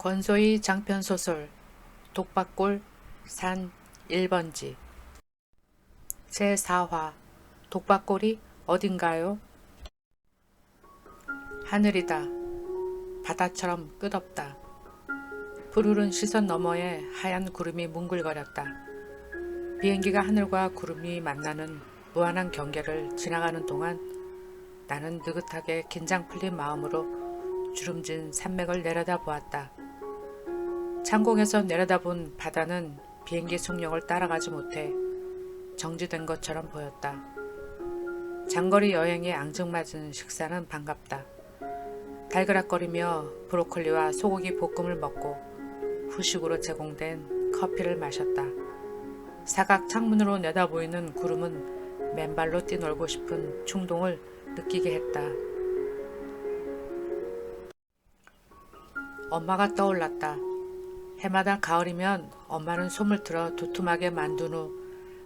권소희 장편소설 독박골 산 1번지 제4화 독박골이 어딘가요? 하늘이다. 바다처럼 끝없다. 푸르른 시선 너머에 하얀 구름이 뭉글거렸다. 비행기가 하늘과 구름이 만나는 무한한 경계를 지나가는 동안 나는 느긋하게 긴장 풀린 마음으로 주름진 산맥을 내려다보았다. 창공에서 내려다본 바다는 비행기 속력을 따라가지 못해 정지된 것처럼 보였다. 장거리 여행에 앙증맞은 식사는 반갑다. 달그락거리며 브로콜리와 소고기 볶음을 먹고 후식으로 제공된 커피를 마셨다. 사각 창문으로 내다보이는 구름은 맨발로 뛰놀고 싶은 충동을 느끼게 했다. 엄마가 떠올랐다. 해마다 가을이면 엄마는 솜을 틀어 두툼하게 만든 후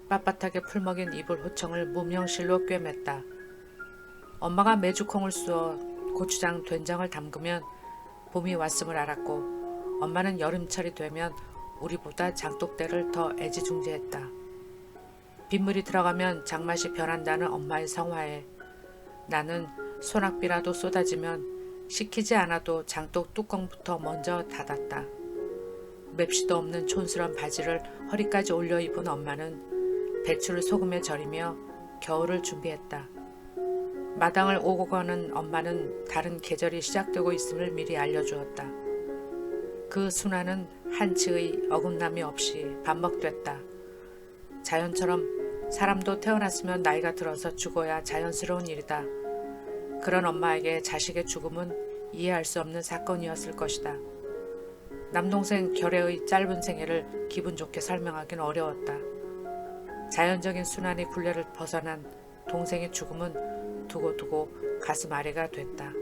빳빳하게 풀먹인 이불 호청을 무명실로 꿰맸다. 엄마가 메주콩을 쑤어 고추장 된장을 담그면 봄이 왔음을 알았고 엄마는 여름철이 되면 우리보다 장독대를 더 애지중지했다. 빗물이 들어가면 장맛이 변한다는 엄마의 성화에 나는 소낙비라도 쏟아지면 식히지 않아도 장독 뚜껑부터 먼저 닫았다. 맵시도 없는 촌스런 바지를 허리까지 올려 입은 엄마는 배추를 소금에 절이며 겨울을 준비했다. 마당을 오고 가는 엄마는 다른 계절이 시작되고 있음을 미리 알려주었다. 그 순환은 한치의 어긋남이 없이 반복됐다. 자연처럼 사람도 태어났으면 나이가 들어서 죽어야 자연스러운 일이다. 그런 엄마에게 자식의 죽음은 이해할 수 없는 사건이었을 것이다. 남동생 결애의 짧은 생애를 기분 좋게 설명하긴 어려웠다. 자연적인 순환의 굴레를 벗어난 동생의 죽음은 두고두고 가슴 아래가 됐다.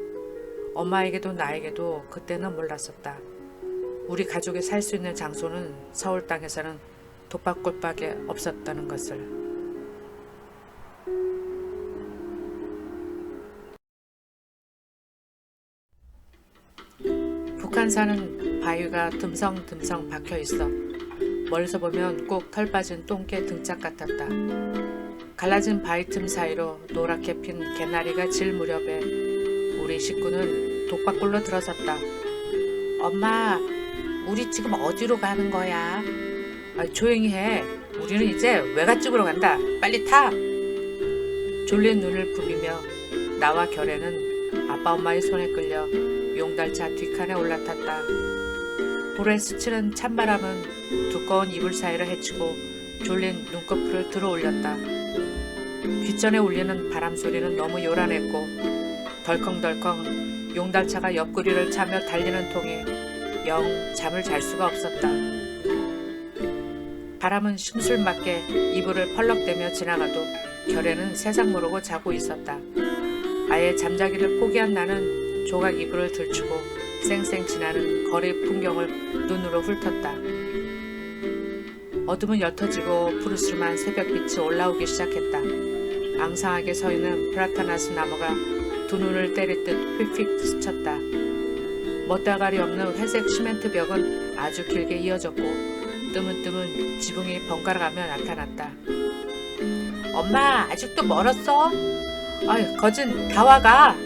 엄마에게도 나에게도 그때는 몰랐었다. 우리 가족이 살 수 있는 장소는 서울 땅에서는 독박골밖에 없었다는 것을. 북한산은 바위가 듬성듬성 박혀있어 멀리서 보면 꼭 털 빠진 똥개 등짝 같았다. 갈라진 바위 틈 사이로 노랗게 핀 개나리가 질 무렵에 우리 식구는 독박골로 들어섰다. 엄마, 우리 지금 어디로 가는 거야? 조용히 해. 우리는 이제 외갓집으로 간다. 빨리 타. 졸린 눈을 부비며 나와 결애는 아빠 엄마의 손에 끌려 용달차 뒷칸에 올라탔다. 볼에 스치는 찬바람은 두꺼운 이불 사이를 헤치고 졸린 눈꺼풀을 들어 올렸다. 귓전에 울리는 바람 소리는 너무 요란했고 덜컹덜컹 용달차가 옆구리를 차며 달리는 통에 영 잠을 잘 수가 없었다. 바람은 심술맞게 이불을 펄럭대며 지나가도 결애는 세상 모르고 자고 있었다. 아예 잠자기를 포기한 나는 조각 이불을 들추고 쌩쌩 지나는 거리 풍경을 눈으로 훑었다. 어둠은 옅어지고 푸르스름한 새벽빛이 올라오기 시작했다. 앙상하게 서있는 프라타나스 나무가 두 눈을 때리듯 휙휙 스쳤다. 멋다가리 없는 회색 시멘트 벽은 아주 길게 이어졌고 뜨문뜨문 지붕이 번갈아가며 나타났다. 엄마, 아직도 멀었어? 아유, 거진 다 와가.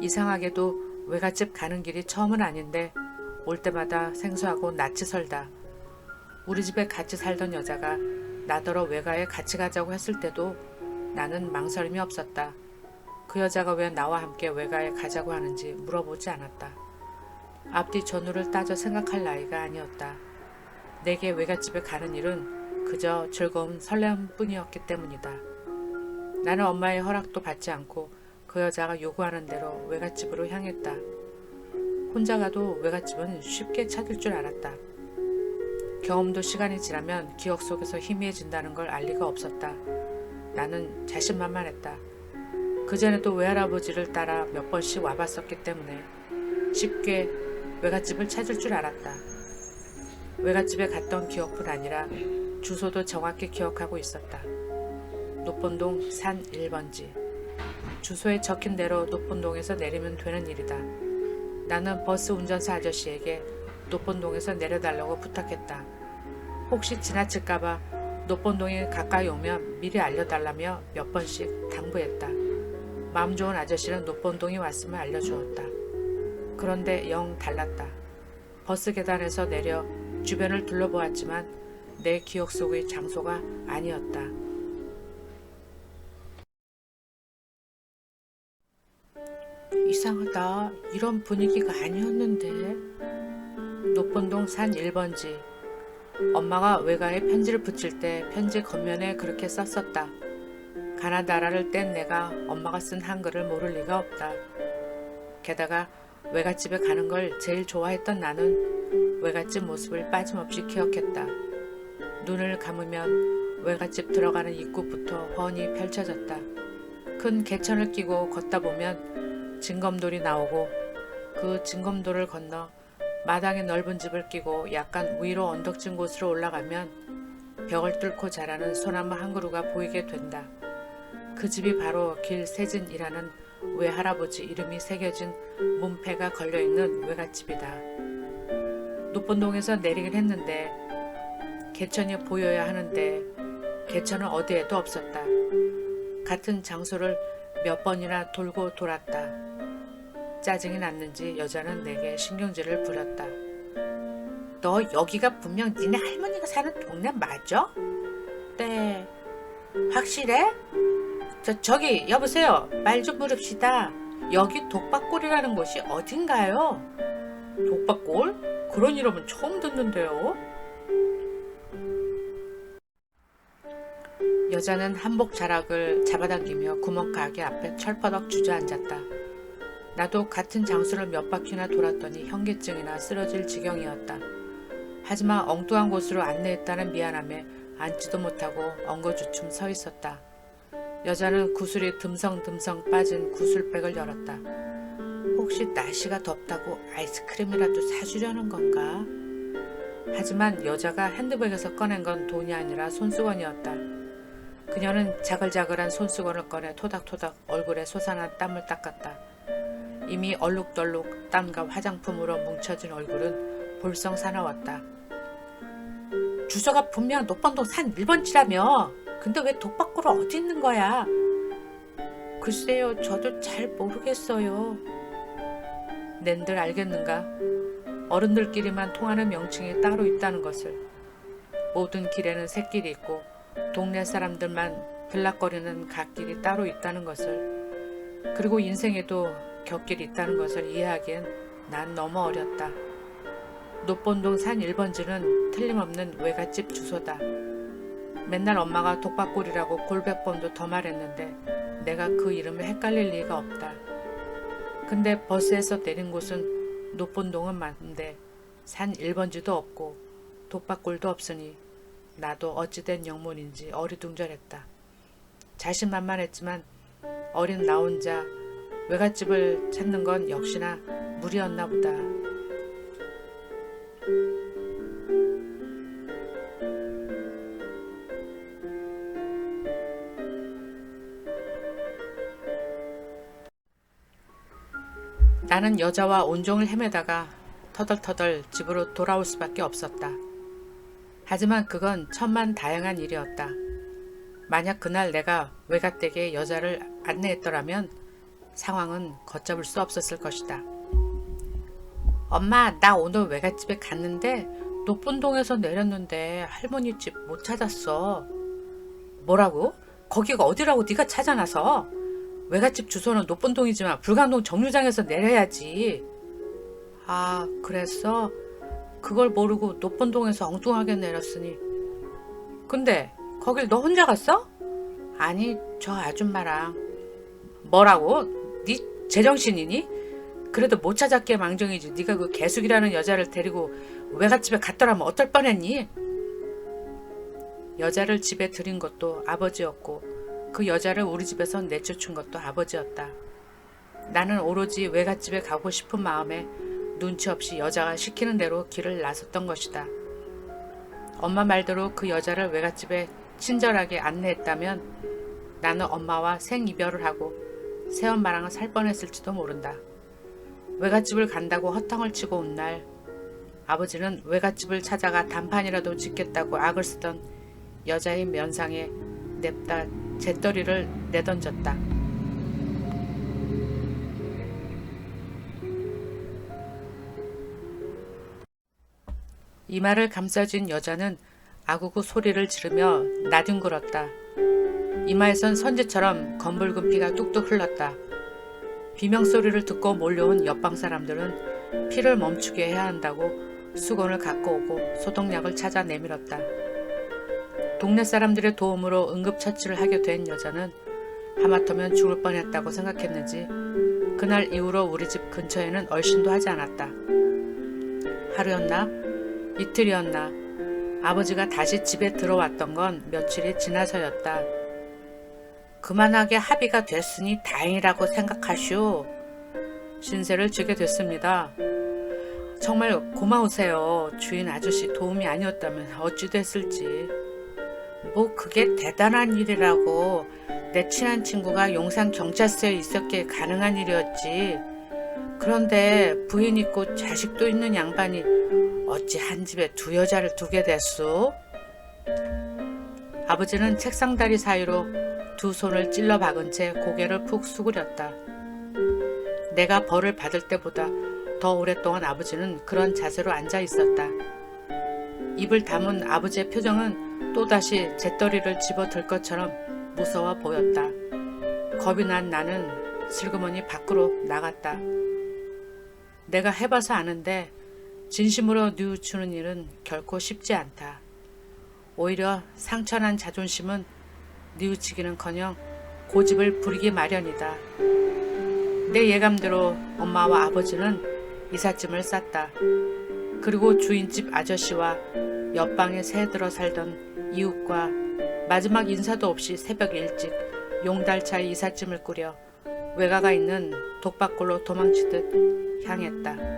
이상하게도 외갓집 가는 길이 처음은 아닌데 올 때마다 생소하고 낯이 설다. 우리 집에 같이 살던 여자가 나더러 외가에 같이 가자고 했을 때도 나는 망설임이 없었다. 그 여자가 왜 나와 함께 외가에 가자고 하는지 물어보지 않았다. 앞뒤 전후를 따져 생각할 나이가 아니었다. 내게 외갓집에 가는 일은 그저 즐거운 설렘뿐이었기 때문이다. 나는 엄마의 허락도 받지 않고 그 여자가 요구하는 대로 외갓집으로 향했다. 혼자 가도 외갓집은 쉽게 찾을 줄 알았다. 경험도 시간이 지나면 기억 속에서 희미해진다는 걸 알 리가 없었다. 나는 자신만만했다. 그전에도 외할아버지를 따라 몇 번씩 와봤었기 때문에 쉽게 외갓집을 찾을 줄 알았다. 외갓집에 갔던 기억뿐 아니라 주소도 정확히 기억하고 있었다. 노본동 산 1번지. 주소에 적힌 대로 노본동에서 내리면 되는 일이다. 나는 버스 운전사 아저씨에게 노본동에서 내려달라고 부탁했다. 혹시 지나칠까봐 노본동에 가까이 오면 미리 알려달라며 몇 번씩 당부했다. 마음 좋은 아저씨는 노본동이 왔음을 알려주었다. 그런데 영 달랐다. 버스 계단에서 내려 주변을 둘러보았지만 내 기억 속의 장소가 아니었다. 이상하다. 이런 분위기가 아니었는데. 노본동 산 1번지. 엄마가 외가에 편지를 붙일 때 편지 겉면에 그렇게 썼었다. 가나다라를 뗀 내가 엄마가 쓴 한글을 모를 리가 없다. 게다가 외갓집에 가는 걸 제일 좋아했던 나는 외갓집 모습을 빠짐없이 기억했다. 눈을 감으면 외갓집 들어가는 입구부터 훤히 펼쳐졌다. 큰 개천을 끼고 걷다 보면 징검돌이 나오고 그 징검돌을 건너 마당에 넓은 집을 끼고 약간 위로 언덕진 곳으로 올라가면 벽을 뚫고 자라는 소나무 한 그루가 보이게 된다. 그 집이 바로 길세진이라는 외할아버지 이름이 새겨진 문패가 걸려있는 외갓집이다. 노본동에서 내리긴 했는데 개천이 보여야 하는데 개천은 어디에도 없었다. 같은 장소를 몇 번이나 돌고 돌았다. 짜증이 났는지 여자는 내게 신경질을 부렸다. 너 여기가 분명 니네 할머니가 사는 동네 맞아? 네. 확실해? 저기 여보세요. 말 좀 물읍시다. 여기 독박골이라는 곳이 어딘가요? 독박골? 그런 이름은 처음 듣는데요. 여자는 한복 자락을 잡아당기며 구멍가게 앞에 철퍼덕 주저앉았다. 나도 같은 장소를 몇 바퀴나 돌았더니 현기증이나 쓰러질 지경이었다. 하지만 엉뚱한 곳으로 안내했다는 미안함에 앉지도 못하고 엉거주춤 서 있었다. 여자는 구슬이 듬성듬성 빠진 구슬백을 열었다. 혹시 날씨가 덥다고 아이스크림이라도 사주려는 건가? 하지만 여자가 핸드백에서 꺼낸 건 돈이 아니라 손수건이었다. 그녀는 자글자글한 손수건을 꺼내 토닥토닥 얼굴에 솟아난 땀을 닦았다. 이미 얼룩덜룩 땀과 화장품으로 뭉쳐진 얼굴은 볼썽 사나웠다. 주소가 분명 노본동 산 1번지라며. 근데 왜 독박골은 어디 있는 거야? 글쎄요, 저도 잘 모르겠어요. 낸들 알겠는가? 어른들끼리만 통하는 명칭이 따로 있다는 것을. 모든 길에는 샛길이 있고 동네 사람들만 들락거리는 갓길이 따로 있다는 것을. 그리고 인생에도 곁길이 있다는 것을 이해하기엔 난 너무 어렸다. 노본동 산 1번지는 틀림없는 외갓집 주소다. 맨날 엄마가 독박골이라고 골백번도 더 말했는데 내가 그 이름을 헷갈릴 리가 없다. 근데 버스에서 내린 곳은 노본동은 맞는데 산 1번지도 없고 독박골도 없으니 나도 어찌된 영문인지 어리둥절했다. 자신만만했지만 어린 나 혼자 외갓집을 찾는 건 역시나 무리였나 보다. 나는 여자와 온종일 헤매다가 터덜터덜 집으로 돌아올 수밖에 없었다. 하지만 그건 천만다행한 일이었다. 만약 그날 내가 외갓댁에 여자를 안내했더라면 상황은 걷잡을 수 없었을 것이다. 엄마, 나 오늘 외갓집에 갔는데 노본동에서 내렸는데 할머니 집 못 찾았어. 뭐라고? 거기가 어디라고 네가 찾아놔서? 외갓집 주소는 노본동이지만 불광동 정류장에서 내려야지. 아, 그랬어? 그걸 모르고 노본동에서 엉뚱하게 내렸으니. 근데 거길 너 혼자 갔어? 아니, 저 아줌마랑. 뭐라고? 네 제정신이니? 그래도 못 찾았기에 망정이지. 네가 그 개숙이라는 여자를 데리고 외갓집에 갔더라면 어떨 뻔했니? 여자를 집에 들인 것도 아버지였고 그 여자를 우리 집에서 내쫓은 것도 아버지였다. 나는 오로지 외갓집에 가고 싶은 마음에 눈치 없이 여자가 시키는 대로 길을 나섰던 것이다. 엄마 말대로 그 여자를 외갓집에 친절하게 안내했다면 나는 엄마와 생이별을 하고 새엄마랑은 살 뻔했을지도 모른다. 외갓집을 간다고 허탕을 치고 온 날 아버지는 외갓집을 찾아가 단판이라도 짓겠다고 악을 쓰던 여자의 면상에 냅다 재떨이를 내던졌다. 이마를 감싸쥔 여자는 아구구 소리를 지르며 나뒹굴었다. 이마에선 선지처럼 검붉은 피가 뚝뚝 흘렀다. 비명소리를 듣고 몰려온 옆방 사람들은 피를 멈추게 해야 한다고 수건을 갖고 오고 소독약을 찾아 내밀었다. 동네 사람들의 도움으로 응급처치를 하게 된 여자는 하마터면 죽을 뻔했다고 생각했는지 그날 이후로 우리 집 근처에는 얼씬도 하지 않았다. 하루였나? 이틀이었나? 아버지가 다시 집에 들어왔던 건 며칠이 지나서였다. 그만하게 합의가 됐으니 다행이라고 생각하시오. 신세를 지게 됐습니다. 정말 고마우세요. 주인 아저씨 도움이 아니었다면 어찌 됐을지. 뭐 그게 대단한 일이라고. 내 친한 친구가 용산 경찰서에 있었기에 가능한 일이었지. 그런데 부인 있고 자식도 있는 양반이 어찌 한 집에 두 여자를 두게 됐소? 아버지는 책상다리 사이로 두 손을 찔러 박은 채 고개를 푹 수그렸다. 내가 벌을 받을 때보다 더 오랫동안 아버지는 그런 자세로 앉아 있었다. 입을 다문 아버지의 표정은 또다시 재떨이를 집어들 것처럼 무서워 보였다. 겁이 난 나는 슬그머니 밖으로 나갔다. 내가 해봐서 아는데 진심으로 뉘우치는 일은 결코 쉽지 않다. 오히려 상처난 자존심은 뉘우치기는커녕 고집을 부리기 마련이다. 내 예감대로 엄마와 아버지는 이삿짐을 쌌다. 그리고 주인집 아저씨와 옆방에 새들어 살던 이웃과 마지막 인사도 없이 새벽 일찍 용달차에 이삿짐을 꾸려 외가가 있는 독박골로 도망치듯 향했다.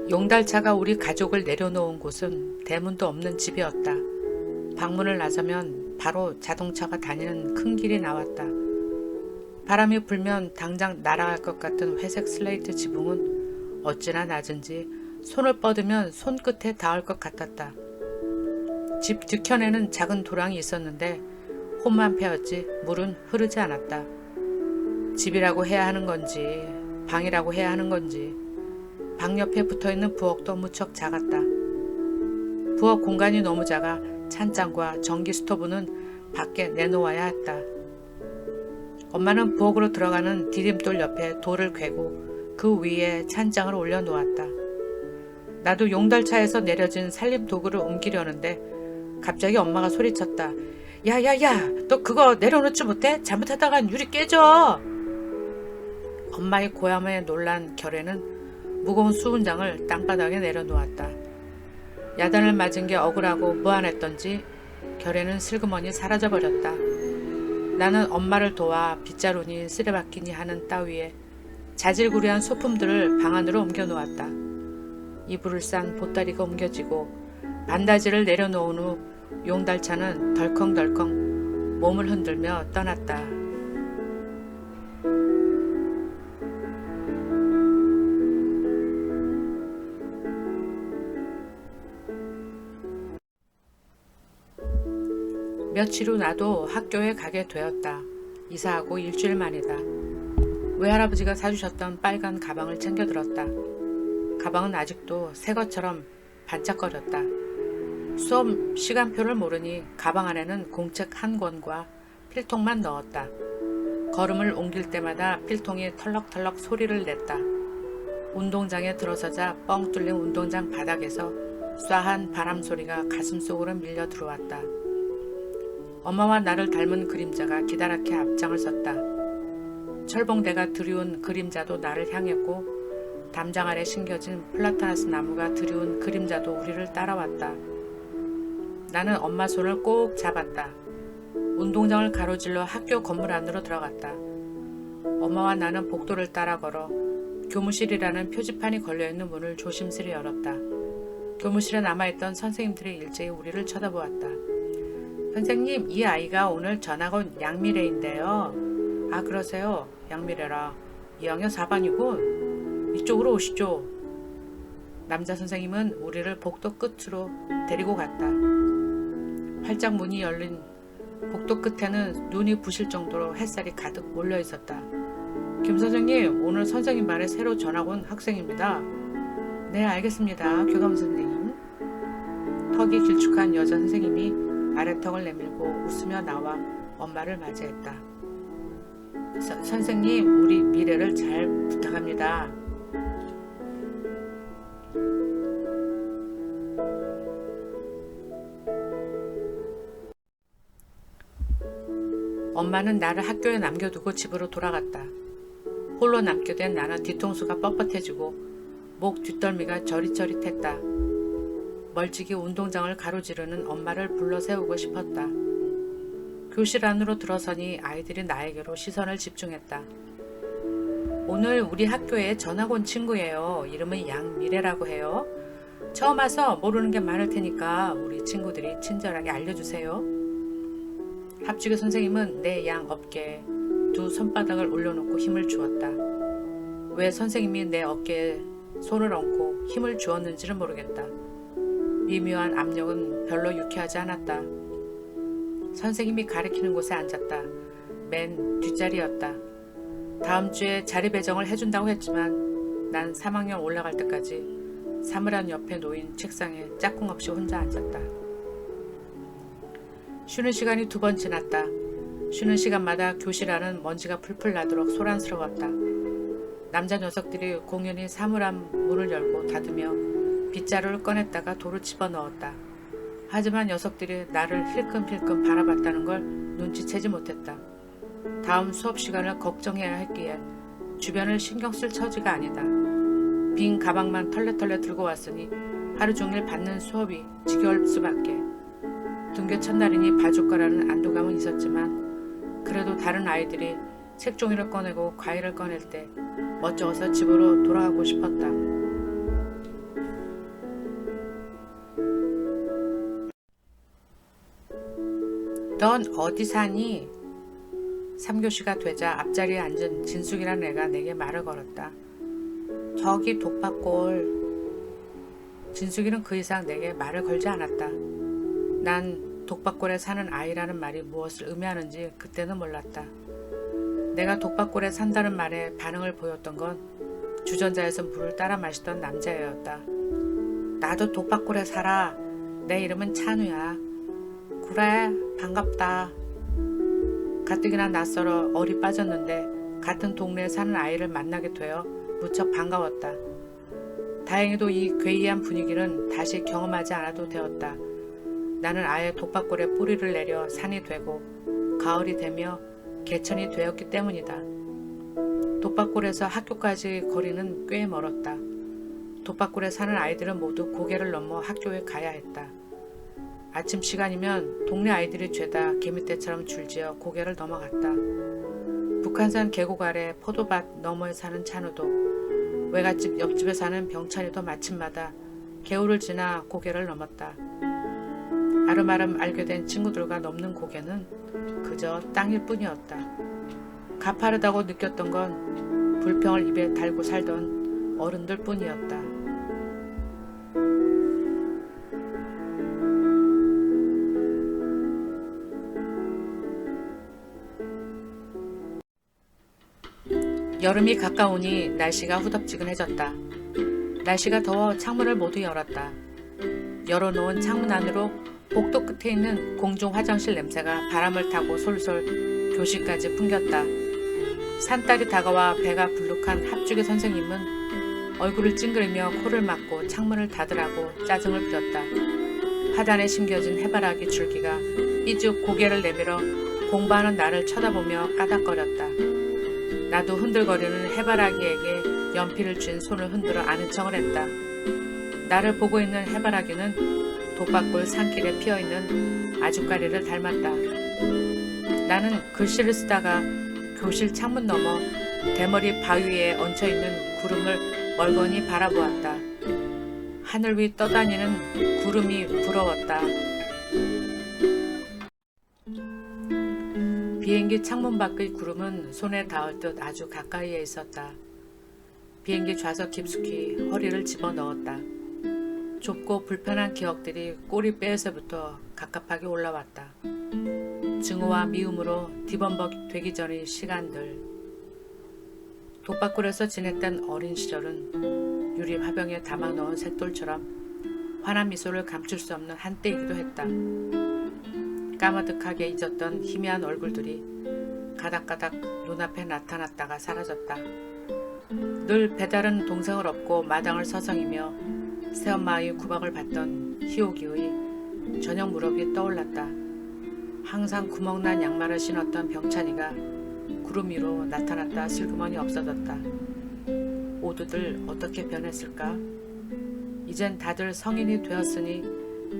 용달차가 우리 가족을 내려놓은 곳은 대문도 없는 집이었다. 방문을 나서면 바로 자동차가 다니는 큰 길이 나왔다. 바람이 불면 당장 날아갈 것 같은 회색 슬레이트 지붕은 어찌나 낮은지 손을 뻗으면 손끝에 닿을 것 같았다. 집 뒤편에는 작은 도랑이 있었는데 홈만 패였지 물은 흐르지 않았다. 집이라고 해야 하는 건지 방이라고 해야 하는 건지 방 옆에 붙어있는 부엌도 무척 작았다. 부엌 공간이 너무 작아 찬장과 전기 스토브는 밖에 내놓아야 했다. 엄마는 부엌으로 들어가는 디딤돌 옆에 돌을 괴고 그 위에 찬장을 올려놓았다. 나도 용달차에서 내려진 살림 도구를 옮기려는데 갑자기 엄마가 소리쳤다. 야야야, 너 그거 내려놓지 못해? 잘못하다간 유리 깨져. 엄마의 고함에 놀란 결에는 무거운 수은장을 땅바닥에 내려놓았다. 야단을 맞은 게 억울하고 무안했던지 결에는 슬그머니 사라져버렸다. 나는 엄마를 도와 빗자루니 쓰레받기니 하는 따위에 자질구레한 소품들을 방 안으로 옮겨놓았다. 이불을 싼 보따리가 옮겨지고 반다지를 내려놓은 후 용달차는 덜컹덜컹 몸을 흔들며 떠났다. 며칠 후 나도 학교에 가게 되었다. 이사하고 일주일 만이다. 외할아버지가 사주셨던 빨간 가방을 챙겨 들었다. 가방은 아직도 새 것처럼 반짝거렸다. 수업 시간표를 모르니 가방 안에는 공책 한 권과 필통만 넣었다. 걸음을 옮길 때마다 필통이 털럭털럭 소리를 냈다. 운동장에 들어서자 뻥 뚫린 운동장 바닥에서 쏴한 바람 소리가 가슴속으로 밀려 들어왔다. 엄마와 나를 닮은 그림자가 기다랗게 앞장을 섰다. 철봉대가 드리운 그림자도 나를 향했고 담장 아래 심겨진 플라타나스 나무가 드리운 그림자도 우리를 따라왔다. 나는 엄마 손을 꼭 잡았다. 운동장을 가로질러 학교 건물 안으로 들어갔다. 엄마와 나는 복도를 따라 걸어 교무실이라는 표지판이 걸려있는 문을 조심스레 열었다. 교무실에 남아있던 선생님들이 일제히 우리를 쳐다보았다. 선생님, 이 아이가 오늘 전학 온 양미래인데요. 아, 그러세요? 양미래라. 2학년 4반이군. 이쪽으로 오시죠. 남자 선생님은 우리를 복도 끝으로 데리고 갔다. 활짝 문이 열린 복도 끝에는 눈이 부실 정도로 햇살이 가득 몰려 있었다. 김 선생님, 오늘 선생님 반에 새로 전학 온 학생입니다. 네, 알겠습니다. 교감 선생님. 턱이 길쭉한 여자 선생님이 아래턱을 내밀고 웃으며 나와 엄마를 맞이했다. 선생님, 우리 미래를 잘 부탁합니다. 엄마는 나를 학교에 남겨두고 집으로 돌아갔다. 홀로 남게 된 나는 뒤통수가 뻣뻣해지고 목 뒷덜미가 저릿저릿했다. 멀찍이 운동장을 가로지르는 엄마를 불러 세우고 싶었다. 교실 안으로 들어서니 아이들이 나에게로 시선을 집중했다. 오늘 우리 학교에 전학 온 친구예요. 이름은 양미래라고 해요. 처음 와서 모르는 게 많을 테니까 우리 친구들이 친절하게 알려주세요. 합주교 선생님은 내 양 어깨에 두 손바닥을 올려놓고 힘을 주었다. 왜 선생님이 내 어깨에 손을 얹고 힘을 주었는지는 모르겠다. 미묘한 압력은 별로 유쾌하지 않았다. 선생님이 가리키는 곳에 앉았다. 맨 뒷자리였다. 다음 주에 자리 배정을 해준다고 했지만 난 3학년 올라갈 때까지 사물함 옆에 놓인 책상에 짝꿍 없이 혼자 앉았다. 쉬는 시간이 2번 지났다. 쉬는 시간마다 교실 안은 먼지가 풀풀 나도록 소란스러웠다. 남자 녀석들이 공연히 사물함 문을 열고 닫으며 빗자루를 꺼냈다가 돌을 집어넣었다. 하지만 녀석들이 나를 힐끔힐끔 바라봤다는 걸 눈치채지 못했다. 다음 수업 시간을 걱정해야 했기에 주변을 신경 쓸 처지가 아니다. 빈 가방만 털레털레 들고 왔으니 하루 종일 받는 수업이 지겨울 수밖에. 등교 첫날이니 봐줄 거라는 안도감은 있었지만 그래도 다른 아이들이 책종이를 꺼내고 과일을 꺼낼 때 멋쩍어서 집으로 돌아가고 싶었다. 넌 어디 사니? 3교시가 되자 앞자리에 앉은 진숙이라는 애가 내게 말을 걸었다. 저기 독박골. 진숙이는 그 이상 내게 말을 걸지 않았다. 난 독박골에 사는 아이라는 말이 무엇을 의미하는지 그때는 몰랐다. 내가 독박골에 산다는 말에 반응을 보였던 건 주전자에서 물을 따라 마시던 남자애였다. 나도 독박골에 살아. 내 이름은 찬우야. 그래, 반갑다. 가뜩이나 낯설어 얼이 빠졌는데 같은 동네에 사는 아이를 만나게 되어 무척 반가웠다. 다행히도 이 괴이한 분위기는 다시 경험하지 않아도 되었다. 나는 아예 독박골에 뿌리를 내려 산이 되고 가을이 되며 개천이 되었기 때문이다. 독박골에서 학교까지 거리는 꽤 멀었다. 독박골에 사는 아이들은 모두 고개를 넘어 학교에 가야 했다. 아침 시간이면 동네 아이들이 죄다 개미떼처럼 줄지어 고개를 넘어갔다. 북한산 계곡 아래 포도밭 너머에 사는 찬우도 외갓집 옆집에 사는 병찬이도 마침마다 개울을 지나 고개를 넘었다. 아름아름 알게 된 친구들과 넘는 고개는 그저 땅일 뿐이었다. 가파르다고 느꼈던 건 불평을 입에 달고 살던 어른들 뿐이었다. 여름이 가까우니 날씨가 후덥지근해졌다. 날씨가 더워 창문을 모두 열었다. 열어놓은 창문 안으로 복도 끝에 있는 공중 화장실 냄새가 바람을 타고 솔솔 교실까지 풍겼다. 산딸이 다가와 배가 불룩한 합주교 선생님은 얼굴을 찡그리며 코를 막고 창문을 닫으라고 짜증을 부렸다. 화단에 심겨진 해바라기 줄기가 삐죽 고개를 내밀어 공부하는 나를 쳐다보며 까닥거렸다. 나도 흔들거리는 해바라기에게 연필을 쥔 손을 흔들어 아는 척을 했다. 나를 보고 있는 해바라기는 독박골 산길에 피어있는 아주까리를 닮았다. 나는 글씨를 쓰다가 교실 창문 너머 대머리 바위에 얹혀있는 구름을 멀거니 바라보았다. 하늘 위 떠다니는 구름이 부러웠다. 비행기 창문 밖의 구름은 손에 닿을 듯 아주 가까이에 있었다. 비행기 좌석 깊숙이 허리를 집어넣었다. 좁고 불편한 기억들이 꼬리뼈에서부터 갑갑하게 올라왔다. 증오와 미움으로 뒤범벅 되기 전의 시간들. 독박골에서 지냈던 어린 시절은 유리 화병에 담아넣은 쇳돌처럼 환한 미소를 감출 수 없는 한때이기도 했다. 까마득하게 잊었던 희미한 얼굴들이 가닥가닥 눈앞에 나타났다가 사라졌다. 늘 배다른 동생을 업고 마당을 서성이며 새엄마의 구박을 받던 희옥이의 저녁 무렵이 떠올랐다. 항상 구멍난 양말을 신었던 병찬이가 구름 위로 나타났다 슬그머니 없어졌다. 모두들 어떻게 변했을까? 이젠 다들 성인이 되었으니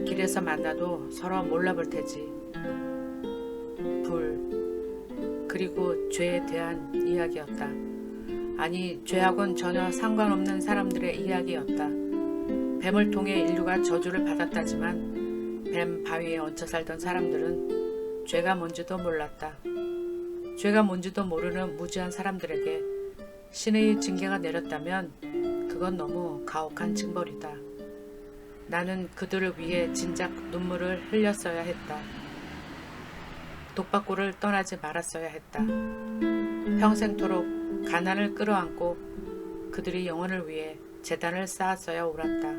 길에서 만나도 서로 몰라볼 테지. 불, 그리고 죄에 대한 이야기였다. 아니, 죄하고는 전혀 상관없는 사람들의 이야기였다. 뱀을 통해 인류가 저주를 받았다지만 뱀 바위에 얹혀 살던 사람들은 죄가 뭔지도 몰랐다. 죄가 뭔지도 모르는 무지한 사람들에게 신의 징계가 내렸다면 그건 너무 가혹한 징벌이다. 나는 그들을 위해 진작 눈물을 흘렸어야 했다. 독박골을 떠나지 말았어야 했다. 평생토록 가난을 끌어안고 그들이 영혼을 위해 재단을 쌓았어야 옳았다.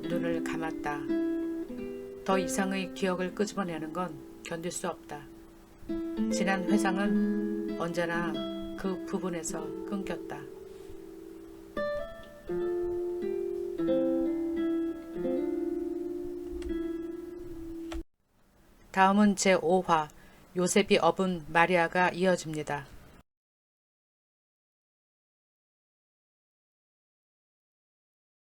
눈을 감았다. 더 이상의 기억을 끄집어내는 건 견딜 수 없다. 지난 회상은 언제나 그 부분에서 끊겼다. 다음은 제5화 요셉이 업은 마리아가 이어집니다.